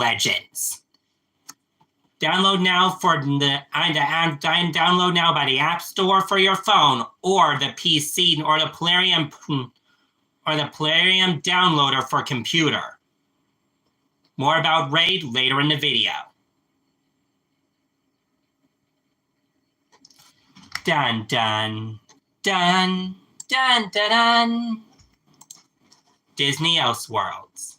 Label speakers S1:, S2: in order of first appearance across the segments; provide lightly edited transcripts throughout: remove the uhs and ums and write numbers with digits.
S1: Legends. Download now download now by the App Store for your phone or the PC or the Plarium downloader for computer. More about Raid later in the video. Dun dun dun dun dun dun. Disney Elseworlds.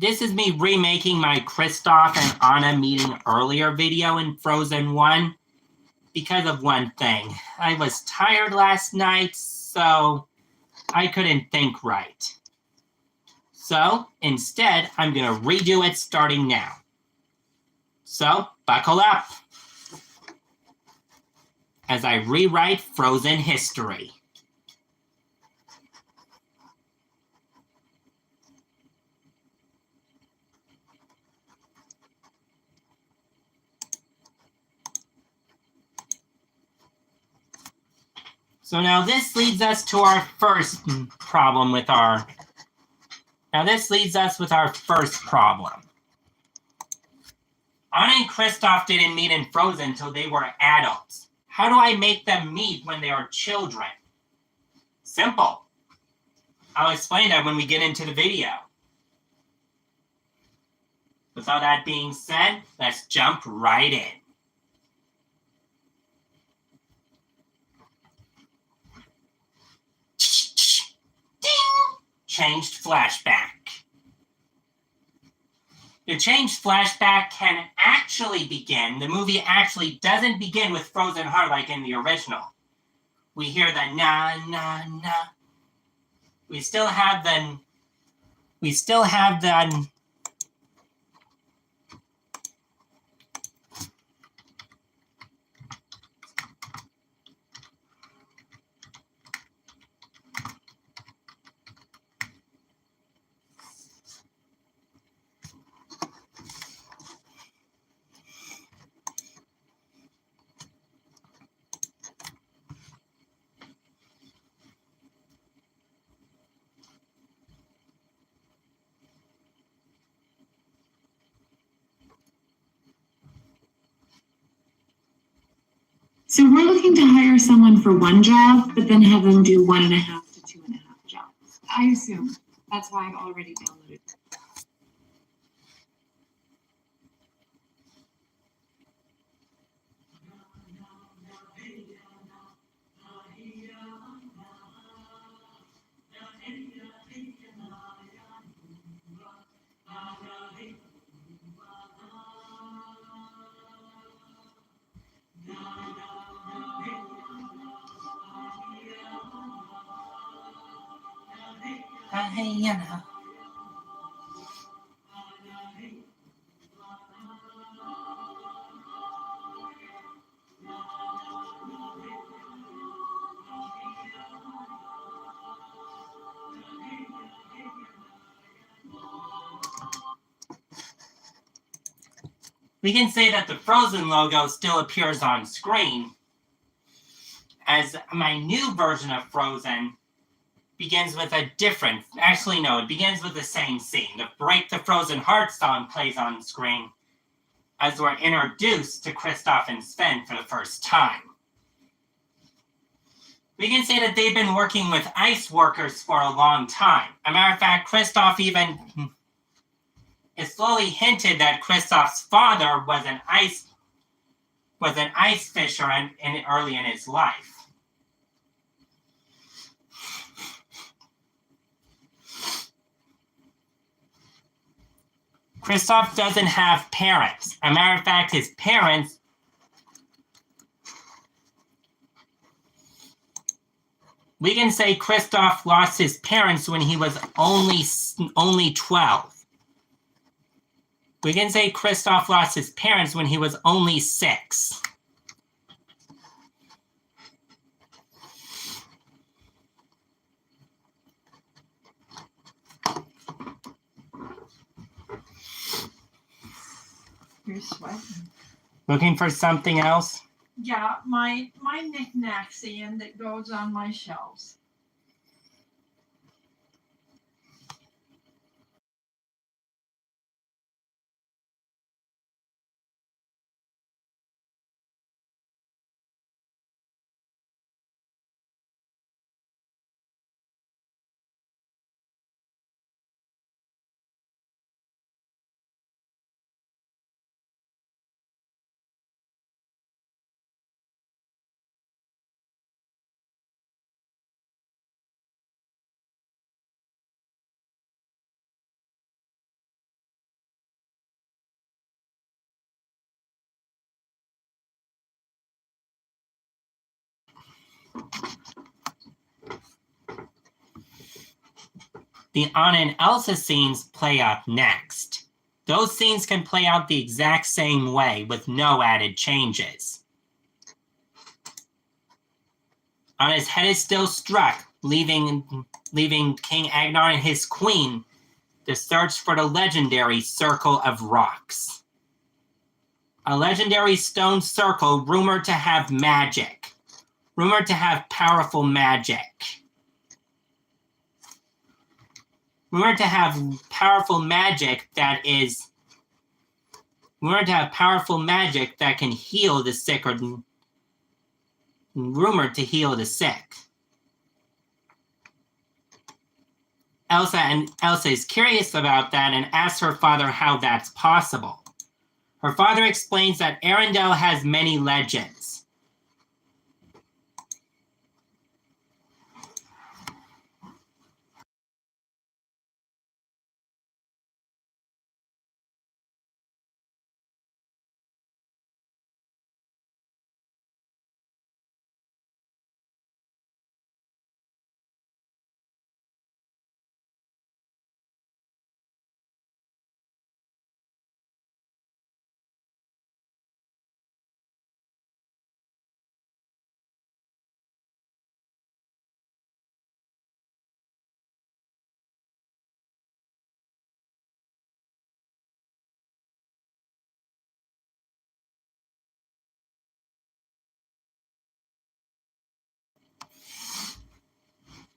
S1: This is me remaking my Kristoff and Anna meeting earlier video in Frozen 1 because of one thing. I was tired last night, so I couldn't think right. So instead, I'm going to redo it starting now. So buckle up as I rewrite Frozen history. So now this leads us to our first problem with our... Anna and Kristoff didn't meet in Frozen until they were adults. How do I make them meet when they are children? Simple. I'll explain that when we get into the video. With all that being said, let's jump right in. Changed flashback. The changed flashback can actually begin. The movie actually doesn't begin with Frozen Heart like in the original. We hear the na na na. We still have the
S2: So we're looking to hire someone for one job, but then have them do 1.5 to 2.5 jobs. I assume. That's why I've already downloaded it.
S1: We can say that the Frozen logo still appears on screen, as my new version of Frozen begins with a different... Actually, no, it begins with the same scene. The Break the Frozen Heart song plays on screen as we're introduced to Kristoff and Sven for the first time. We can say that they've been working with ice workers for a long time. As a matter of fact, Kristoff even... It slowly hinted that Kristoff's father was an ice fisher early in his life. Kristoff doesn't have parents. As a matter of fact, his parents... We can say Kristoff lost his parents when he was only 12. We can say Kristoff lost his parents when he was only 6.
S3: You're sweating.
S1: Looking for something else?
S3: Yeah, my knickknacks, Ian, that goes on my shelves.
S1: The Anna and Elsa scenes play up next. Those scenes can play out the exact same way with no added changes. Anna's head is still struck, leaving King Agnar and his queen to search for the legendary Circle of Rocks. A legendary stone circle rumored to have magic, rumored to have powerful magic. Rumored to have powerful magic that can heal the sick, or rumored to heal the sick. Elsa is curious about that and asks her father how that's possible. Her father explains that Arendelle has many legends.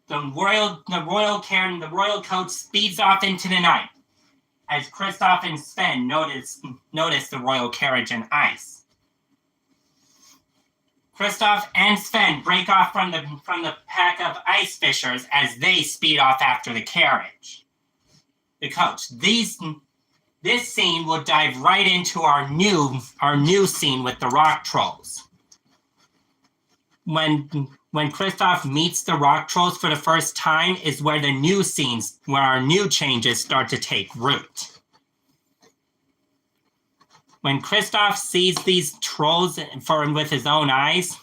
S1: The royal coach speeds off into the night as Kristoff and Sven notice the royal carriage and ice. Kristoff and Sven break off from the pack of ice fishers as they speed off after the carriage. The coach. This scene will dive right into our new scene with the rock trolls. When Kristoff meets the rock trolls for the first time is where our new changes start to take root. When Kristoff sees these trolls with his own eyes,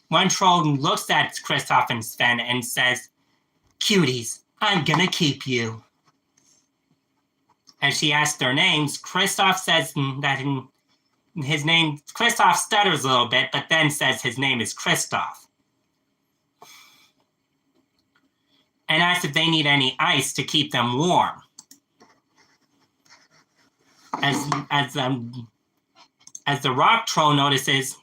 S1: one troll looks at Kristoff and Sven and says, "Cuties, I'm gonna keep you." As she asks their names, Kristoff says that his name, Kristoff stutters a little bit, but then says his name is Kristoff. And asks if they need any ice to keep them warm. As the rock troll notices,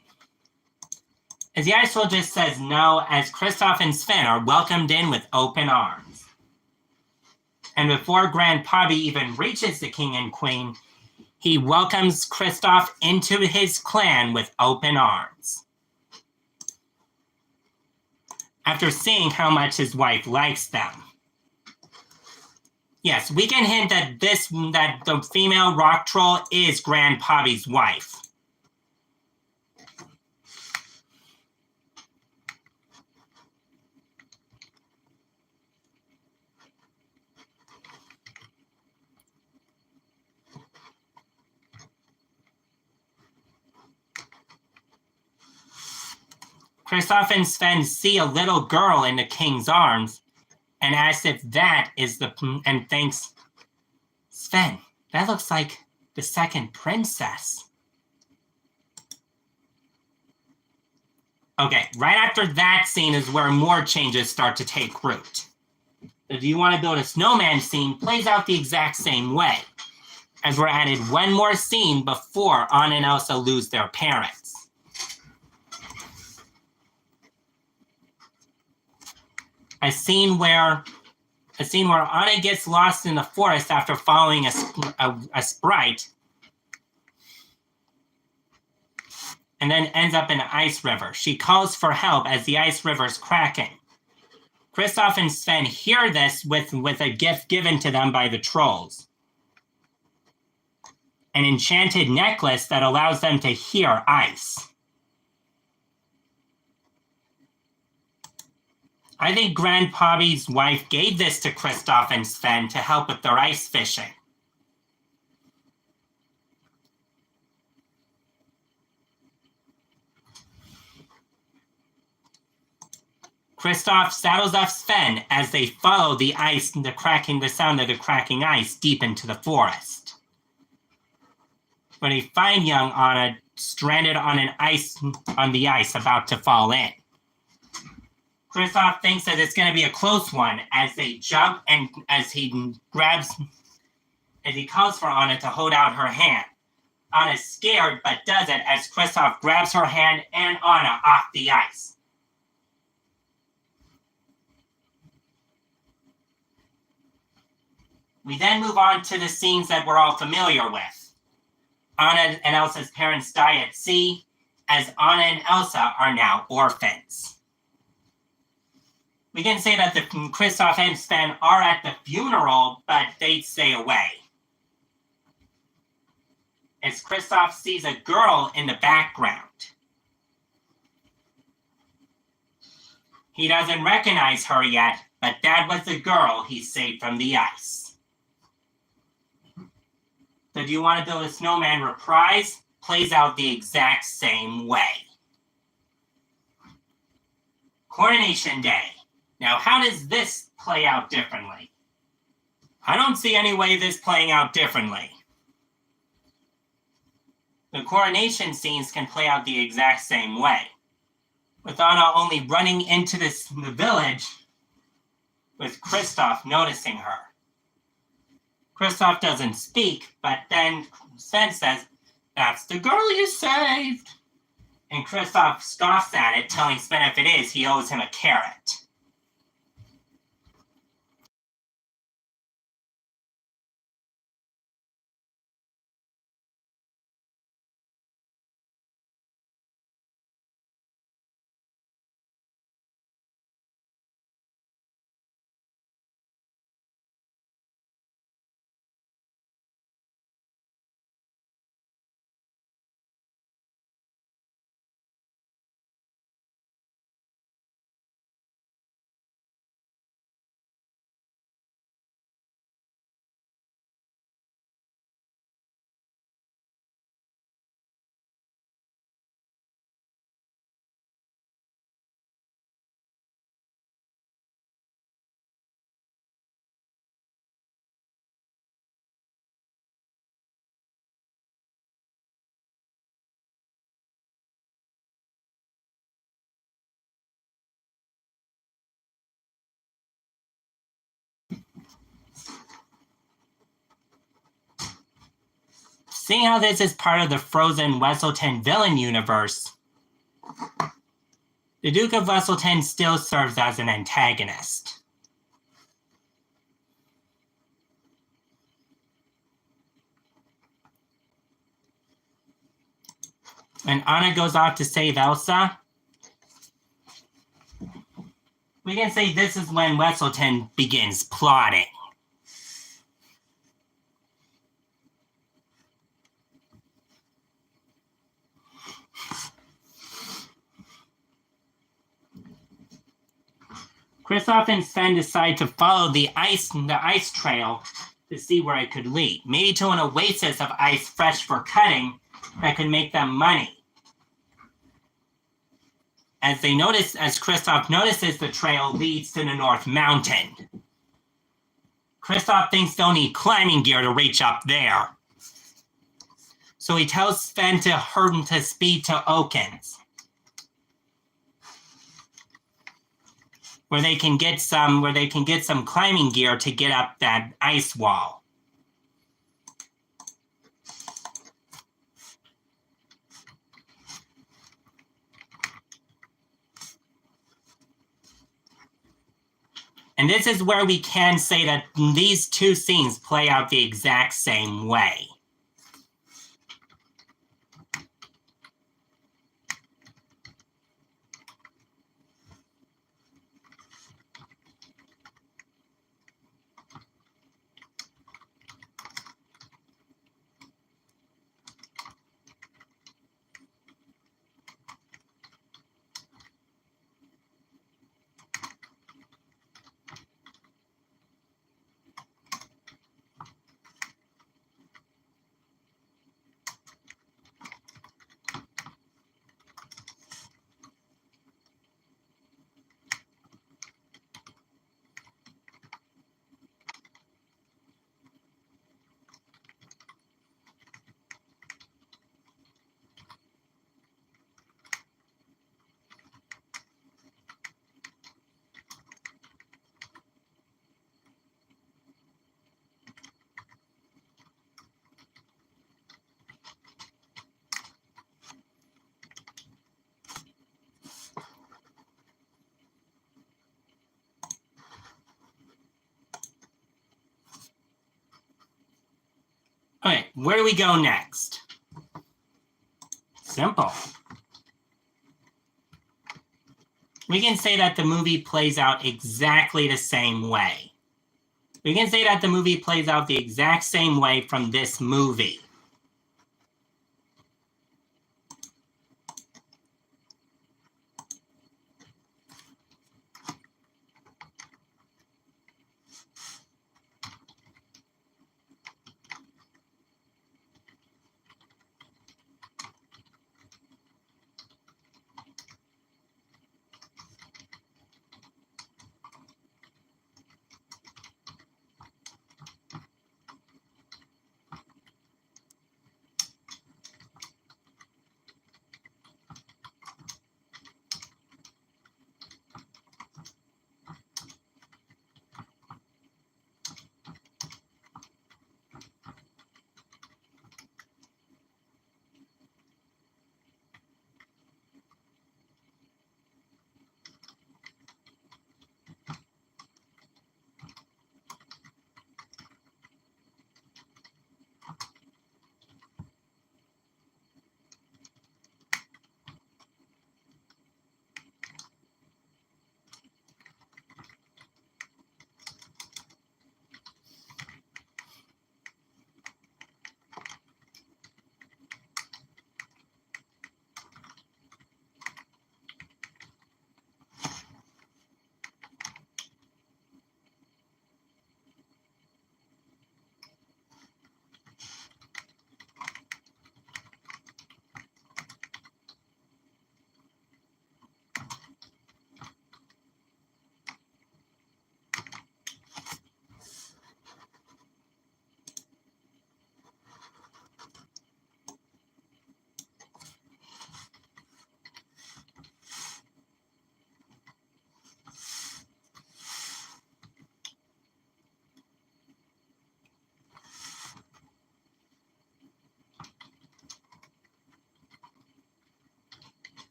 S1: as the ice troll just says no, as Kristoff and Sven are welcomed in with open arms. And before Grand Pavi even reaches the king and queen, he welcomes Kristoff into his clan with open arms. After seeing how much his wife likes them. Yes, we can hint that the female rock troll is Grand Pavi's wife. Kristoff and Sven see a little girl in the king's arms and asks if that is and thinks, "Sven, that looks like the second princess." Okay, right after that scene is where more changes start to take root. The "Do you want to build a snowman" scene plays out the exact same way. as we're added one more scene before Anna and Elsa lose their parents. A scene where Anna gets lost in the forest after following a sprite, and then ends up in an ice river. She calls for help as the ice river's cracking. Kristoff and Sven hear this with a gift given to them by the trolls. An enchanted necklace that allows them to hear ice. I think Grandpappy's wife gave this to Kristoff and Sven to help with their ice fishing. Kristoff saddles up Sven as they follow the sound of the cracking ice deep into the forest. When they find young Anna stranded on the ice about to fall in. Kristoff thinks that it's going to be a close one as they jump and as he calls for Anna to hold out her hand. Anna's scared but does it as Kristoff grabs her hand and Anna off the ice. We then move on to the scenes that we're all familiar with. Anna and Elsa's parents die at sea, as Anna and Elsa are now orphans. We can say that Kristoff and Sven are at the funeral, but they stay away. As Kristoff sees a girl in the background. He doesn't recognize her yet, but that was the girl he saved from the ice. So Do You Want to Build a Snowman reprise plays out the exact same way. Coronation Day. Now, how does this play out differently? I don't see any way this playing out differently. The coronation scenes can play out the exact same way, with Anna only running into the village with Kristoff noticing her. Kristoff doesn't speak, but then Sven says, "That's the girl you saved." And Kristoff scoffs at it, telling Sven if it is, he owes him a carrot. Seeing how this is part of the Frozen Wesselton villain universe, the Duke of Wesselton still serves as an antagonist. When Anna goes off to save Elsa, we can say this is when Wesselton begins plotting. Kristoff and Sven decide to follow the ice trail to see where it could lead. Maybe to an oasis of ice fresh for cutting that could make them money. As Kristoff notices the trail leads to the North Mountain. Kristoff thinks they'll need climbing gear to reach up there. So he tells Sven to hurry to speed to Oakens, where they can get some climbing gear to get up that ice wall. And this is where we can say that these two scenes play out the exact same way. Okay, where do we go next? Simple. We can say that the movie plays out exactly the same way. We can say that the movie plays out the exact same way from this movie.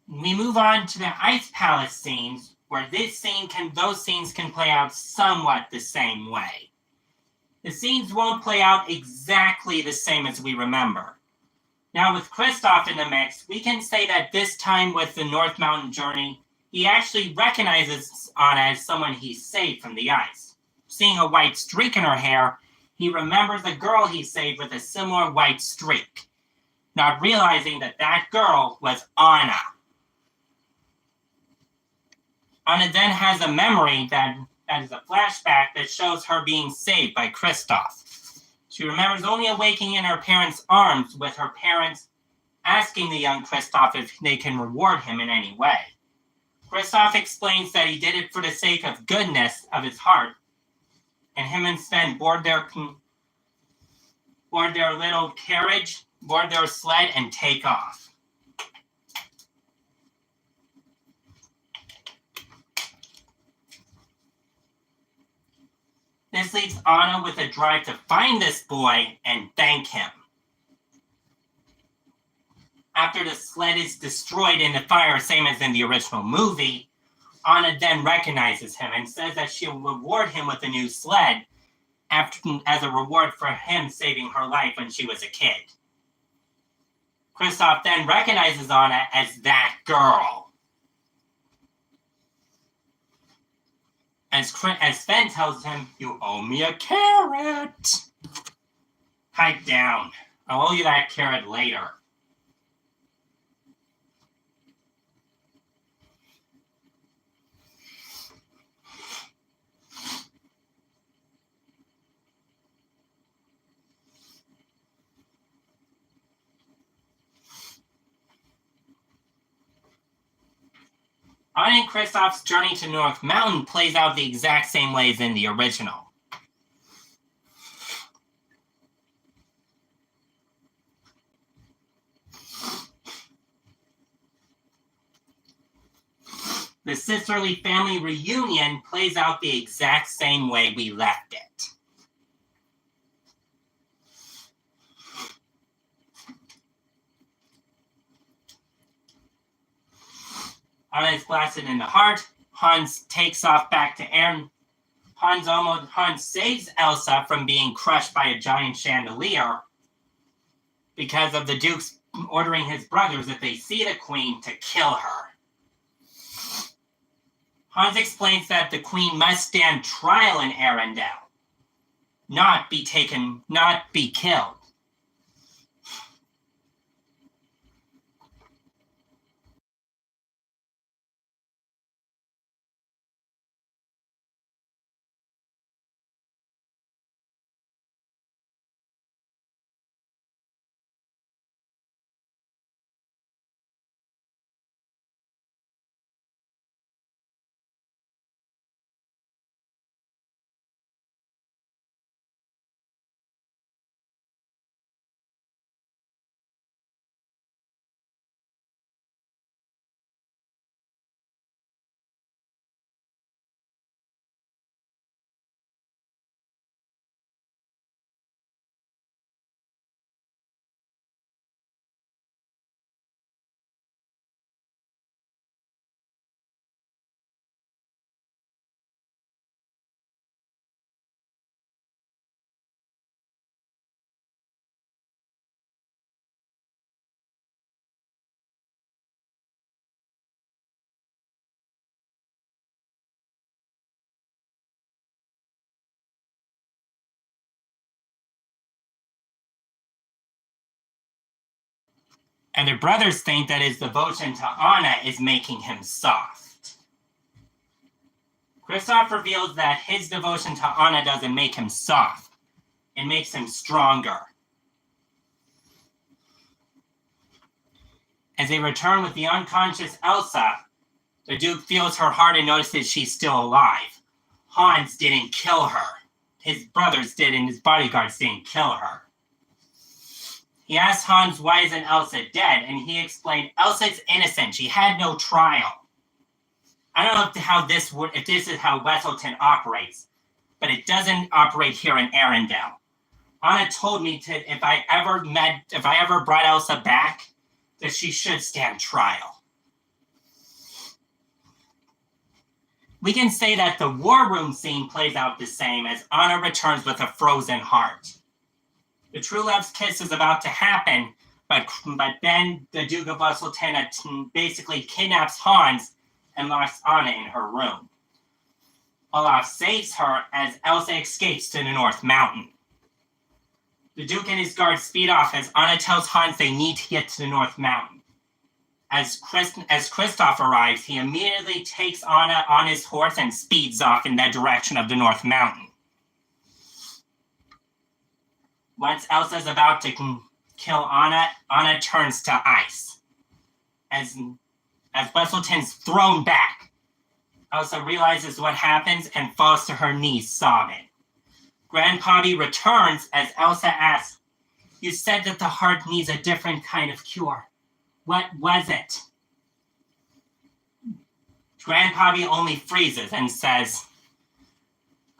S1: We move on to the Ice Palace scenes, where those scenes can play out somewhat the same way. The scenes won't play out exactly the same as we remember. Now with Kristoff in the mix, we can say that this time with the North Mountain journey, he actually recognizes Anna as someone he saved from the ice. Seeing a white streak in her hair, he remembers a girl he saved with a similar white streak, not realizing that that girl was Anna. Anna then has a memory that is a flashback that shows her being saved by Kristoff. She remembers only awaking in her parents' arms with her parents asking the young Kristoff if they can reward him in any way. Kristoff explains that he did it for the sake of goodness of his heart, and him and Sven board their little carriage, board their sled, and take off. This leaves Anna with a drive to find this boy and thank him. After the sled is destroyed in the fire, same as in the original movie, Anna then recognizes him and says that she'll reward him with a new sled as a reward for him saving her life when she was a kid. Kristoff then recognizes Anna as that girl. As Sven tells him, "You owe me a carrot." Pipe down. I'll owe you that carrot later. Anna and Kristoff's journey to North Mountain plays out the exact same way as in the original. The sisterly family reunion plays out the exact same way we left it. Anna is blasted in the heart. Hans takes off back to Aaron. Hans saves Elsa from being crushed by a giant chandelier because of the Duke's ordering his brothers, if they see the Queen, to kill her. Hans explains that the Queen must stand trial in Arendelle, not be killed. And the brothers think that his devotion to Anna is making him soft. Kristoff reveals that his devotion to Anna doesn't make him soft. It makes him stronger. As they return with the unconscious Elsa, the Duke feels her heart and notices she's still alive. Hans didn't kill her. His brothers did, and his bodyguards didn't kill her. He asked Hans why isn't Elsa dead, and he explained Elsa's innocent. She had no trial. I don't know if this is how Wesselton operates, but it doesn't operate here in Arendelle. Anna told me if I ever brought Elsa back, that she should stand trial. We can say that the war room scene plays out the same as Anna returns with a frozen heart. The true love's kiss is about to happen, But then the Duke of Weselton basically kidnaps Hans and locks Anna in her room. Olaf saves her as Elsa escapes to the North Mountain. The Duke and his guards speed off as Anna tells Hans they need to get to the North Mountain. As Kristoff arrives, he immediately takes Anna on his horse and speeds off in the direction of the North Mountain. Once Elsa's about to kill Anna, Anna turns to ice. As Weselton's thrown back, Elsa realizes what happens and falls to her knees sobbing. Grandpappy returns as Elsa asks, "You said that the heart needs a different kind of cure. What was it?" Grandpappy only freezes and says,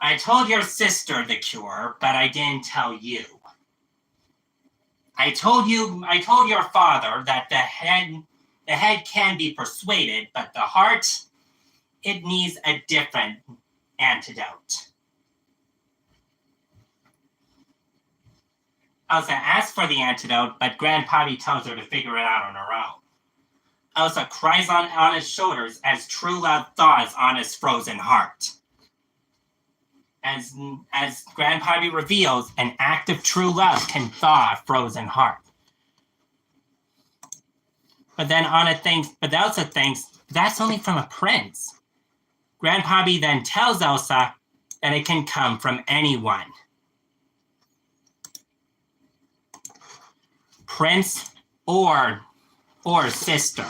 S1: "I told your sister the cure, but I didn't tell you. I told your father that the head can be persuaded, but the heart, it needs a different antidote." Elsa asks for the antidote, but Grandpappy tells her to figure it out on her own. Elsa cries on Anna's shoulders as true love thaws Anna's frozen heart. As Grandpappy reveals, an act of true love can thaw a frozen heart. But then Elsa thinks that's only from a prince. Grandpappy then tells Elsa that it can come from anyone. Prince or sister.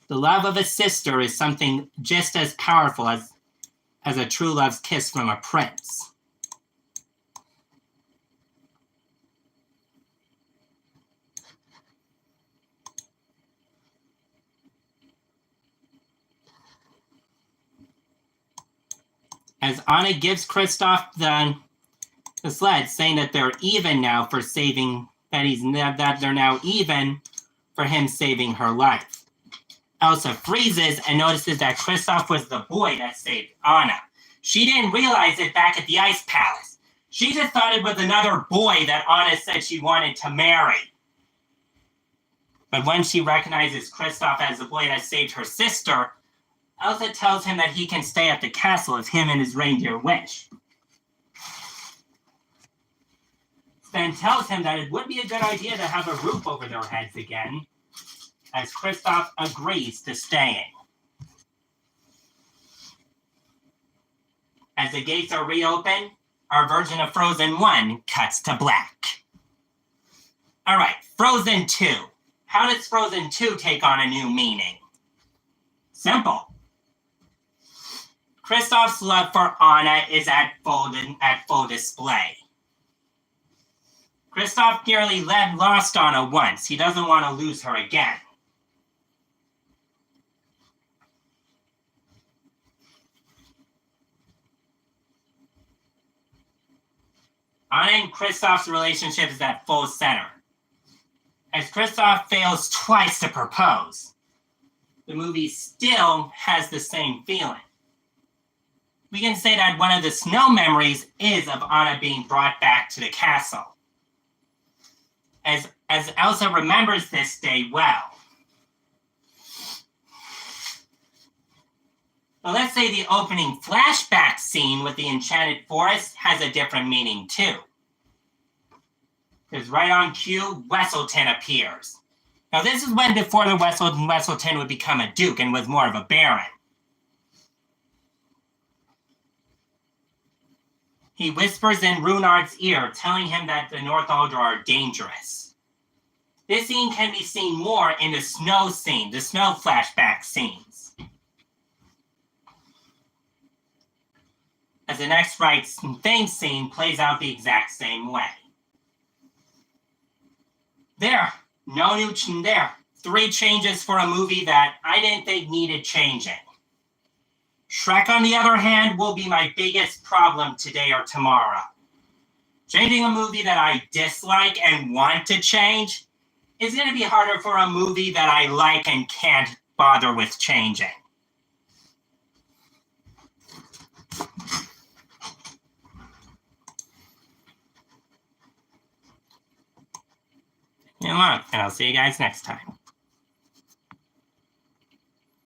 S1: The love of a sister is something just as powerful as a true love's kiss from a prince. As Anna gives Kristoff the sled, saying that they're even now for saving, that they're now even for him saving her life. Elsa freezes and notices that Kristoff was the boy that saved Anna. She didn't realize it back at the Ice Palace. She just thought it was another boy that Anna said she wanted to marry. But when she recognizes Kristoff as the boy that saved her sister, Elsa tells him that he can stay at the castle if him and his reindeer wish. Sven tells him that it would be a good idea to have a roof over their heads again, as Kristoff agrees to staying. As the gates are reopened, our version of Frozen 1 cuts to black. All right, Frozen 2. How does Frozen 2 take on a new meaning? Simple. Kristoff's love for Anna is at full display. Kristoff nearly lost Anna once. He doesn't want to lose her again. Anna and Kristoff's relationship is at full center. As Kristoff fails twice to propose, the movie still has the same feeling. We can say that one of the snow memories is of Anna being brought back to the castle. As Elsa remembers this day well. But let's say the opening flashback scene with the Enchanted Forest has a different meaning too. Because right on cue, Weselton appears. Now this is when before the Weselton would become a duke and was more of a baron. He whispers in Runard's ear, telling him that the Northuldra are dangerous. This scene can be seen more in the snow scene, the snow flashback scenes. As the next right thing scene plays out the exact same way. No new there. 3 changes for a movie that I didn't think needed changing. Shrek, on the other hand, will be my biggest problem today or tomorrow. Changing a movie that I dislike and want to change is going to be harder for a movie that I like and can't bother with changing. Lamont, and I'll see you guys next time.